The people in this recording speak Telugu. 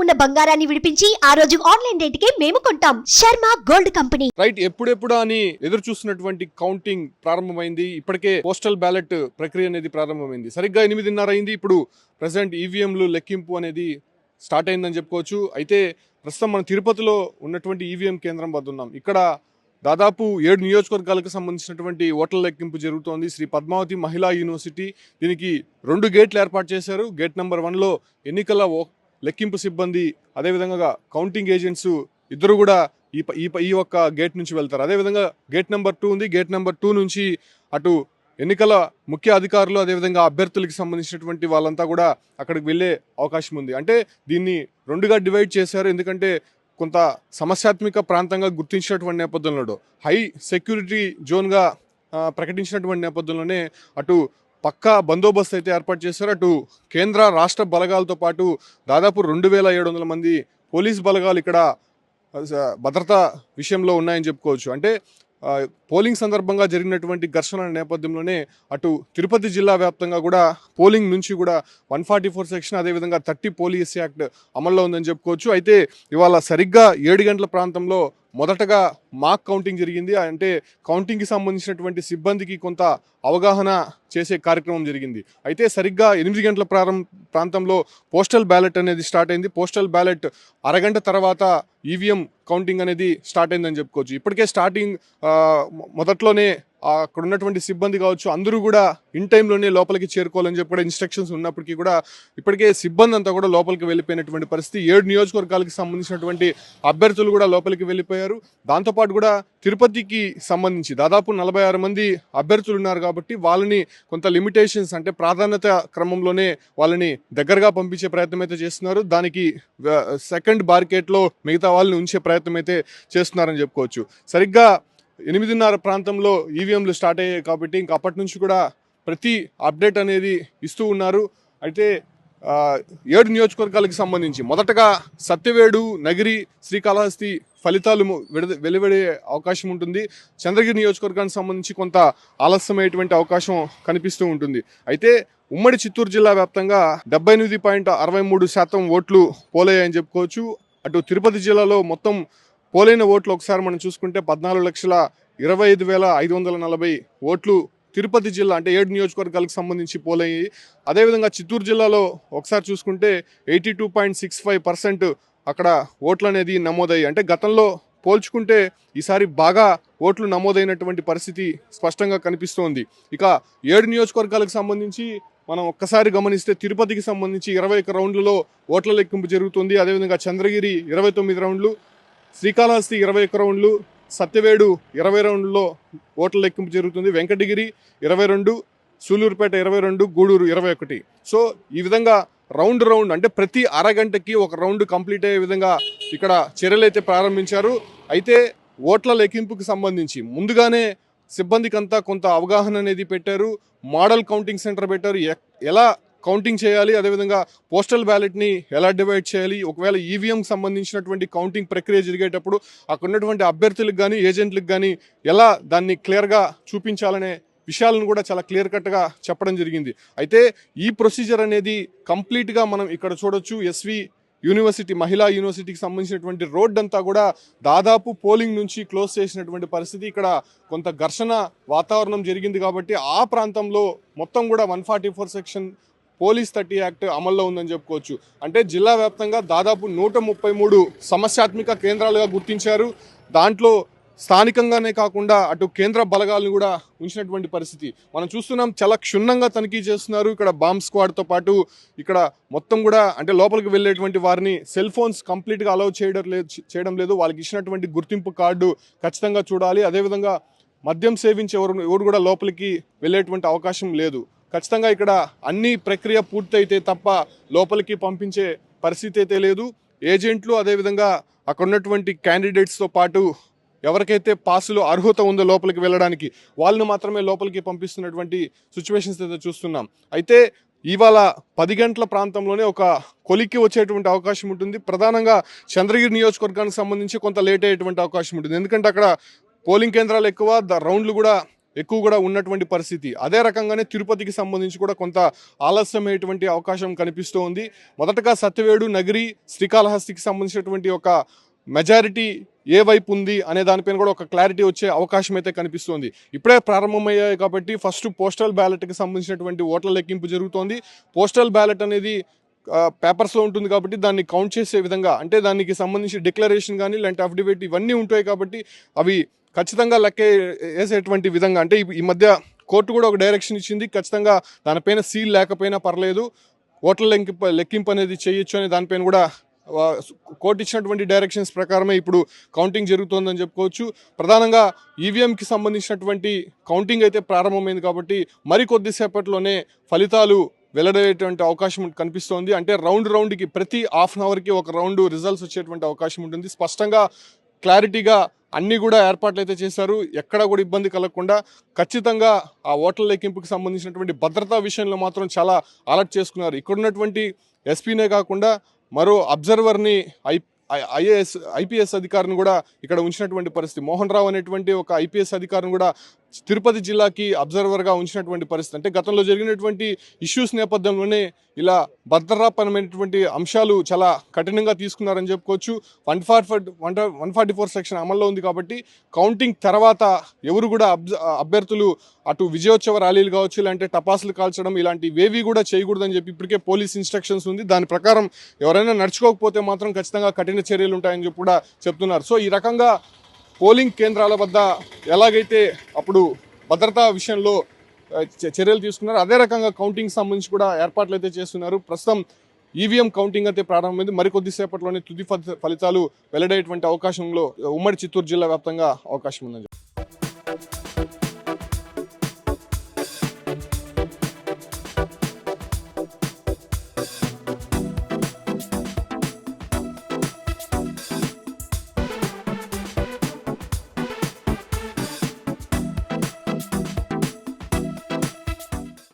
ఉన్న బంగారాన్ని విడిపించి ఆ రోజు ఆన్లైన్ రేటుకే మేము కొంటాం. Sharma gold company. రైట్, ఎప్పుడెప్పుడు అని ఎదురు చూస్తున్నటువంటి కౌంటింగ్ ప్రారంభమైంది. ఇప్పటికే పోస్టల్ బ్యాలెట్ ప్రక్రియ అనేది ప్రారంభమైంది. సరిగ్గా 8:30 అయింది. ఇప్పుడు ప్రెసెంట్ ఈవీఎంలు లెక్కింపు అనేది స్టార్ట్ అయిందని చెప్పుకోవచ్చు. అయితే ప్రస్తుతం మనం తిరుపతిలో ఉన్నటువంటి ఈవీఎం కేంద్రం వద్ద ఉన్నాం. ఇక్కడ దాదాపు 7 నియోజకవర్గాలకు సంబంధించినటువంటి ఓట్ల లెక్కింపు జరుగుతోంది. శ్రీ పద్మావతి మహిళా యూనివర్సిటీ, దీనికి 2 గేట్లు ఏర్పాటు చేశారు. గేట్ నెంబర్ 1లో ఎన్నికల లెక్కింపు సిబ్బంది, అదేవిధంగా కౌంటింగ్ ఏజెంట్స్ ఇద్దరు కూడా ఈ ఒక్క గేట్ నుంచి వెళ్తారు. అదేవిధంగా గేట్ నెంబర్ 2 ఉంది. గేట్ నెంబర్ 2 నుంచి అటు ఎన్నికల ముఖ్య అధికారులు, అదేవిధంగా అభ్యర్థులకు సంబంధించినటువంటి వాళ్ళంతా కూడా అక్కడికి వెళ్ళే అవకాశం ఉంది. అంటే దీన్ని 2గా డివైడ్ చేశారు. ఎందుకంటే కొంత సమస్యాత్మక ప్రాంతంగా గుర్తించినటువంటి నేపథ్యంలో, హై సెక్యూరిటీ జోన్గా ప్రకటించినటువంటి నేపథ్యంలోనే అటు పక్కా బందోబస్తు అయితే ఏర్పాటు చేశారు. అటు కేంద్ర రాష్ట్ర బలగాలతో పాటు దాదాపు 2700 మంది పోలీస్ బలగాలు ఇక్కడ భద్రతా విషయంలో ఉన్నాయని చెప్పుకోవచ్చు. అంటే పోలింగ్ సందర్భంగా జరిగినటువంటి ఘర్షణ నేపథ్యంలోనే అటు తిరుపతి జిల్లా వ్యాప్తంగా కూడా పోలింగ్ నుంచి కూడా 144 సెక్షన్, అదేవిధంగా 30 పోలీస్ యాక్ట్ అమల్లో ఉందని చెప్పుకోవచ్చు. అయితే ఇవాళ సరిగ్గా 7 గంటల ప్రాంతంలో మొదటగా మాక్ కౌంటింగ్ జరిగింది. అంటే కౌంటింగ్కి సంబంధించినటువంటి సిబ్బందికి కొంత అవగాహన చేసే కార్యక్రమం జరిగింది. అయితే సరిగ్గా 8 గంటల ప్రాంతంలో పోస్టల్ బ్యాలెట్ అనేది స్టార్ట్ అయింది. పోస్టల్ బ్యాలెట్ అరగంట తర్వాత ఈవీఎం కౌంటింగ్ అనేది స్టార్ట్ అయిందని చెప్పుకోవచ్చు. ఇప్పటికే స్టార్టింగ్ మొదట్లోనే అక్కడ ఉన్నటువంటి సిబ్బంది కావచ్చు, అందరూ కూడా ఇన్ టైంలోనే లోపలికి చేరుకోవాలని చెప్పి కూడా ఇన్స్ట్రక్షన్స్ ఉన్నప్పటికీ కూడా ఇప్పటికే సిబ్బంది అంతా కూడా లోపలికి వెళ్ళిపోయినటువంటి పరిస్థితి. 7 నియోజకవర్గాలకు సంబంధించినటువంటి అభ్యర్థులు కూడా లోపలికి వెళ్ళిపోయారు. దాంతోపాటు కూడా తిరుపతికి సంబంధించి దాదాపు 46 మంది అభ్యర్థులు ఉన్నారు కాబట్టి వాళ్ళని కొంత లిమిటేషన్స్, అంటే ప్రాధాన్యత క్రమంలోనే వాళ్ళని దగ్గరగా పంపించే ప్రయత్నం అయితే చేస్తున్నారు. దానికి సెకండ్ బార్కెట్లో మిగతా వాళ్ళని ఉంచే ప్రయత్నం అయితే చేస్తున్నారని చెప్పుకోవచ్చు. సరిగ్గా 8:30 ప్రాంతంలో ఈవీఎంలు స్టార్ట్ అయ్యాయి కాబట్టి ఇంకా అప్పటి నుంచి కూడా ప్రతి అప్డేట్ అనేది ఇస్తూ ఉన్నారు. అయితే 7 నియోజకవర్గాలకు సంబంధించి మొదటగా సత్యవేడు, నగిరి, శ్రీకాళహస్తి ఫలితాలు వెలువడే అవకాశం ఉంటుంది. చంద్రగిరి నియోజకవర్గానికి సంబంధించి కొంత ఆలస్యమయ్యేటువంటి అవకాశం కనిపిస్తూ ఉంటుంది. అయితే ఉమ్మడి చిత్తూరు జిల్లా వ్యాప్తంగా 78.63% ఓట్లు పోలయ్యాయని చెప్పుకోవచ్చు. అటు తిరుపతి జిల్లాలో మొత్తం పోలైన ఓట్లు ఒకసారి మనం చూసుకుంటే 14,25,540 ఓట్లు తిరుపతి జిల్లా, అంటే 7 నియోజకవర్గాలకు సంబంధించి పోలయ్యాయి. అదేవిధంగా చిత్తూరు జిల్లాలో ఒకసారి చూసుకుంటే 82.65% అక్కడ ఓట్లు అనేది నమోదయ్యాయి. అంటే గతంలో పోల్చుకుంటే ఈసారి బాగా ఓట్లు నమోదైనటువంటి పరిస్థితి స్పష్టంగా కనిపిస్తోంది. ఇక 7 నియోజకవర్గాలకు సంబంధించి మనం ఒక్కసారి గమనిస్తే తిరుపతికి సంబంధించి 21 రౌండ్లలో ఓట్ల లెక్కింపు జరుగుతుంది. అదేవిధంగా చంద్రగిరి 29 రౌండ్లు, శ్రీకాళహస్తి 21 రౌండ్లు, సత్యవేడు 20 రౌండ్లలో ఓట్ల లెక్కింపు జరుగుతుంది. వెంకటగిరి 22, సూలూరుపేట 22, గూడూరు 21. సో ఈ విధంగా రౌండ్ అంటే ప్రతి అరగంటకి ఒక రౌండ్ కంప్లీట్ అయ్యే విధంగా ఇక్కడ చర్యలు అయితే ప్రారంభించారు. అయితే ఓట్ల లెక్కింపుకి సంబంధించి ముందుగానే సిబ్బందికంతా కొంత అవగాహన అనేది పెట్టారు. మోడల్ కౌంటింగ్ సెంటర్ పెట్టారు. ఎలా కౌంటింగ్ చేయాలి, అదేవిధంగా పోస్టల్ బ్యాలెట్ని ఎలా డివైడ్ చేయాలి, ఒకవేళ ఈవీఎంకి సంబంధించినటువంటి కౌంటింగ్ ప్రక్రియ జరిగేటప్పుడు అక్కడ ఉన్నటువంటి అభ్యర్థులకు కానీ ఏజెంట్లకు కానీ ఎలా దాన్ని క్లియర్గా చూపించాలనే విషయాలను కూడా చాలా క్లియర్ కట్గా చెప్పడం జరిగింది. అయితే ఈ ప్రొసీజర్ అనేది కంప్లీట్గా మనం ఇక్కడ చూడొచ్చు. ఎస్వి యూనివర్సిటీ, మహిళా యూనివర్సిటీకి సంబంధించినటువంటి రోడ్ అంతా కూడా దాదాపు పోలింగ్ నుంచి క్లోజ్ చేసినటువంటి పరిస్థితి. ఇక్కడ కొంత ఘర్షణ వాతావరణం జరిగింది కాబట్టి ఆ ప్రాంతంలో మొత్తం కూడా 144 సెక్షన్ పోలీస్ 30 యాక్ట్ అమల్లో ఉందని చెప్పుకోవచ్చు. అంటే జిల్లా వ్యాప్తంగా దాదాపు 133 సమస్యాత్మక కేంద్రాలుగా గుర్తించారు. దాంట్లో స్థానికంగానే కాకుండా అటు కేంద్ర బలగాలను కూడా ఉంచినటువంటి పరిస్థితి మనం చూస్తున్నాం. చాలా క్షుణ్ణంగా తనిఖీ చేస్తున్నారు. ఇక్కడ బాంబ్ స్క్వాడ్తో పాటు ఇక్కడ మొత్తం కూడా అంటే లోపలికి వెళ్ళేటువంటి వారిని సెల్ ఫోన్స్ కంప్లీట్గా అలౌ చేయడం లేదు. వాళ్ళకి ఇచ్చినటువంటి గుర్తింపు కార్డు ఖచ్చితంగా చూడాలి. అదేవిధంగా మద్యం సేవించే ఎవరు కూడా లోపలికి వెళ్ళేటువంటి అవకాశం లేదు. ఖచ్చితంగా ఇక్కడ అన్ని ప్రక్రియ పూర్తయితే తప్ప లోపలికి పంపించే పరిస్థితి అయితే లేదు. ఏజెంట్లు, అదేవిధంగా అక్కడ ఉన్నటువంటి క్యాండిడేట్స్తో పాటు ఎవరికైతే పాసులు అర్హత ఉందో లోపలికి వెళ్ళడానికి వాళ్ళని మాత్రమే లోపలికి పంపిస్తున్నటువంటి సిచ్యువేషన్స్ అయితే చూస్తున్నాం. అయితే ఇవాళ 10 గంటల ప్రాంతంలోనే ఒక కొలిక్కి వచ్చేటువంటి అవకాశం ఉంటుంది. ప్రధానంగా చంద్రగిరి నియోజకవర్గానికి సంబంధించి కొంత లేట్ అయ్యేటువంటి అవకాశం ఉంటుంది. ఎందుకంటే అక్కడ పోలింగ్ కేంద్రాలు ఎక్కువ, రౌండ్లు కూడా ఎక్కువ కూడా ఉన్నటువంటి పరిస్థితి. అదే రకంగానే తిరుపతికి సంబంధించి కూడా కొంత ఆలస్యమయ్యేటువంటి అవకాశం కనిపిస్తూ ఉంది. మొదటగా సత్యవేడు, నగిరి, శ్రీకాళహస్తికి సంబంధించినటువంటి ఒక మెజారిటీ ఏ వైపు ఉంది అనే దానిపైన కూడా ఒక క్లారిటీ వచ్చే అవకాశం అయితే కనిపిస్తోంది. ఇప్పుడే ప్రారంభమయ్యాయి కాబట్టి ఫస్ట్ పోస్టల్ బ్యాలెట్కి సంబంధించినటువంటి ఓట్ల లెక్కింపు జరుగుతోంది. పోస్టల్ బ్యాలెట్ అనేది పేపర్స్లో ఉంటుంది కాబట్టి దాన్ని కౌంట్ చేసే విధంగా, అంటే దానికి సంబంధించి డిక్లరేషన్ కానీ ఇలాంటి అఫిడవిట్ ఇవన్నీ ఉంటాయి కాబట్టి అవి ఖచ్చితంగా వేసేటువంటి విధంగా, అంటే ఈ మధ్య కోర్టు కూడా ఒక డైరెక్షన్ ఇచ్చింది, ఖచ్చితంగా దానిపైన సీల్ లేకపోయినా పర్లేదు, ఓట్ల లెక్కింపు అనేది చేయొచ్చు అనే దానిపైన కూడా కోర్టు ఇచ్చినటువంటి డైరెక్షన్స్ ప్రకారమే ఇప్పుడు కౌంటింగ్ జరుగుతోందని చెప్పుకోవచ్చు. ప్రధానంగా ఈవీఎంకి సంబంధించినటువంటి కౌంటింగ్ అయితే ప్రారంభమైంది కాబట్టి మరికొద్దిసేపట్లోనే ఫలితాలు వెల్లడయ్యేటువంటి అవకాశం కనిపిస్తోంది. అంటే రౌండ్కి ప్రతి హాఫ్ అన్ అవర్కి ఒక రౌండ్ రిజల్ట్స్ వచ్చేటువంటి అవకాశం ఉంటుంది. స్పష్టంగా క్లారిటీగా అన్నీ కూడా ఏర్పాట్లు అయితే చేశారు. ఎక్కడ కూడా ఇబ్బంది కలగకుండా ఖచ్చితంగా ఆ ఓట్ల లెక్కింపుకి సంబంధించినటువంటి భద్రతా విషయంలో మాత్రం చాలా అలర్ట్ చేసుకున్నారు. ఇక్కడ ఉన్నటువంటి ఎస్పీనే కాకుండా మరో అబ్జర్వర్ని ఐపీఎస్ అధికారిని కూడా ఇక్కడ ఉంచినటువంటి పరిస్థితి. మోహన్ రావు అనేటువంటి ఒక ఐపీఎస్ అధికారిని కూడా తిరుపతి జిల్లాకి అబ్జర్వర్గా ఉంచినటువంటి పరిస్థితి. అంటే గతంలో జరిగినటువంటి ఇష్యూస్ నేపథ్యంలోనే ఇలా భద్రతాపరమైనటువంటి అంశాలు చాలా కఠినంగా తీసుకున్నారని చెప్పుకోవచ్చు. 144 సెక్షన్ అమల్లో ఉంది కాబట్టి కౌంటింగ్ తర్వాత ఎవరు కూడా అభ్యర్థులు అటు విజయోత్సవ ర్యాలీలు కావచ్చు, ఇలాంటి టపాసులు కాల్చడం ఇలాంటివేవి కూడా చేయకూడదని చెప్పి ఇప్పటికే పోలీస్ ఇన్స్ట్రక్షన్స్ ఉంది. దాని ప్రకారం ఎవరైనా నడుచుకోకపోతే మాత్రం ఖచ్చితంగా కఠిన చర్యలు ఉంటాయని చెప్పి కూడా చెప్తున్నారు. సో ఈ రకంగా పోలింగ్ కేంద్రాల వద్ద ఎలాగైతే అప్పుడు భద్రతా విషయంలో చర్యలు తీసుకున్నారు, అదే రకంగా కౌంటింగ్ సంబంధించి కూడా ఏర్పాట్లు అయితే చేస్తున్నారు. ప్రస్తుతం ఈవీఎం కౌంటింగ్ అయితే ప్రారంభమైంది. మరికొద్దిసేపట్లోనే తుది ఫలితాలు వెల్లడయ్యేటువంటి అవకాశంలో ఉమ్మడి చిత్తూరు జిల్లా వ్యాప్తంగా అవకాశం ఉందని